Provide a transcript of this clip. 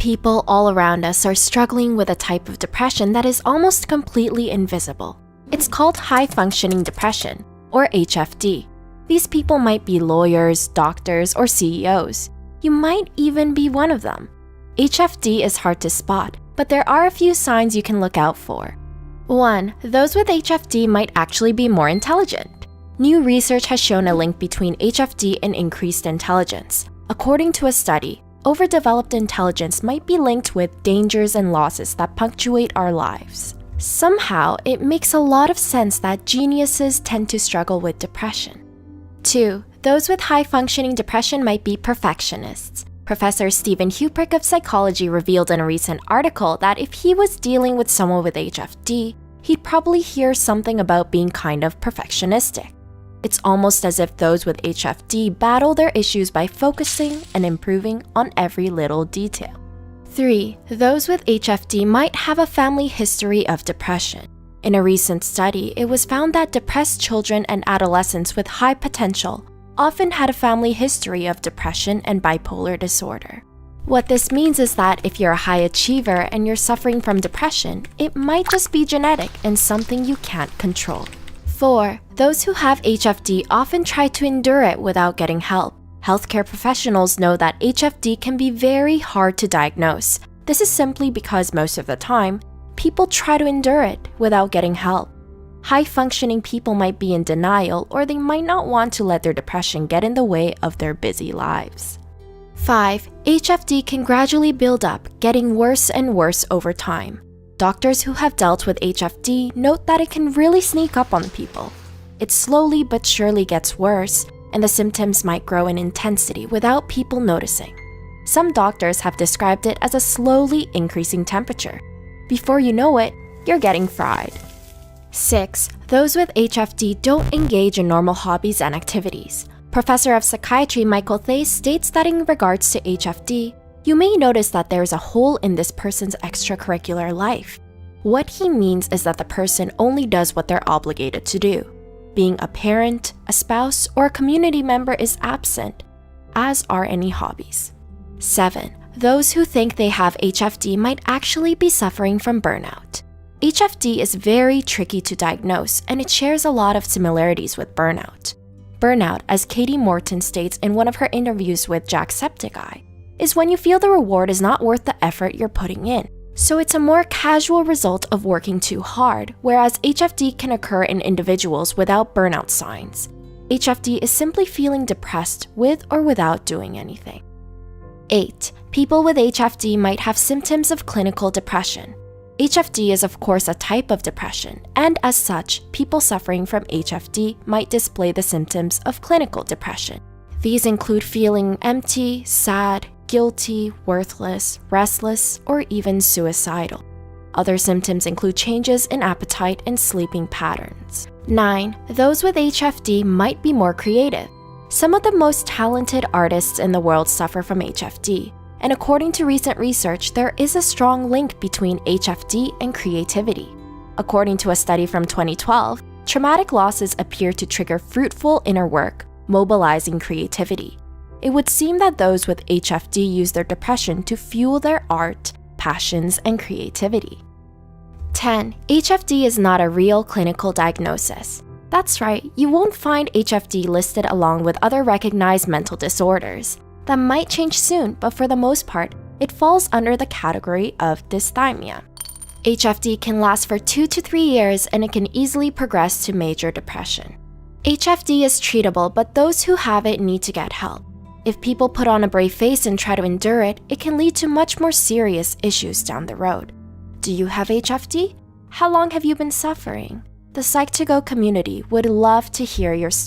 people all around us are struggling with a type of depression that is almost completely invisible. It's called high-functioning depression, or HFD. These people might be lawyers, doctors, or CEOs. You might even be one of them. HFD is hard to spot, but there are a few signs you can look out for. 1. Those with HFD might actually be more intelligent. New research has shown a link between HFD and increased intelligence. According to a study, overdeveloped intelligence might be linked with dangers and losses that punctuate our lives. Somehow, it makes a lot of sense that geniuses tend to struggle with depression. 2. Those with high-functioning depression might be perfectionists. Professor Stephen Huprick of psychology revealed in a recent article that if he was dealing with someone with HFD, he'd probably hear something about being kind of perfectionistic. It's almost as if those with HFD battle their issues by focusing and improving on every little detail. 3. Those with HFD might have a family history of depression. In a recent study, it was found that depressed children and adolescents with high potential often had a family history of depression and bipolar disorder. What this means is that if you're a high achiever and you're suffering from depression, it might just be genetic and something you can't control. 4. Those who have HFD often try to endure it without getting help. Healthcare professionals know that HFD can be very hard to diagnose. This is simply because most of the time, people try to endure it without getting help. High-functioning people might be in denial, or they might not want to let their depression get in the way of their busy lives. 5. HFD can gradually build up, getting worse and worse over time. Doctors who have dealt with HFD note that it can really sneak up on people. It slowly but surely gets worse, and the symptoms might grow in intensity without people noticing. Some doctors have described it as a slowly increasing temperature. Before you know it, you're getting fried. 6. Those with HFD don't engage in normal hobbies and activities. Professor of Psychiatry Michael Thays states that in regards to HFD, you may notice that there's a hole in this person's extracurricular life. What he means is that the person only does what they're obligated to do. Being a parent, a spouse, or a community member is absent, as are any hobbies. 7. Those who think they have HFD might actually be suffering from burnout. HFD is very tricky to diagnose, and it shares a lot of similarities with burnout. Burnout, as Katie Morton states in one of her interviews with Jacksepticeye, is when you feel the reward is not worth the effort you're putting in. So it's a more casual result of working too hard, whereas HFD can occur in individuals without burnout signs. HFD is simply feeling depressed with or without doing anything. 8. People with HFD might have symptoms of clinical depression. HFD is of course a type of depression, and as such, people suffering from HFD might display the symptoms of clinical depression. These include feeling empty, sad, guilty, worthless, restless, or even suicidal. Other symptoms include changes in appetite and sleeping patterns. 9. Those with HFD might be more creative. Some of the most talented artists in the world suffer from HFD, and according to recent research, there is a strong link between HFD and creativity. According to a study from 2012, traumatic losses appear to trigger fruitful inner work, mobilizing creativity. It would seem that those with HFD use their depression to fuel their art, passions, and creativity. 10. HFD is not a real clinical diagnosis. That's right, you won't find HFD listed along with other recognized mental disorders. That might change soon, but for the most part, it falls under the category of dysthymia. HFD can last for 2 to 3 years, and it can easily progress to major depression. HFD is treatable, but those who have it need to get help. If people put on a brave face and try to endure it, it can lead to much more serious issues down the road. Do you have HFD? How long have you been suffering? The Psych2Go community would love to hear your story.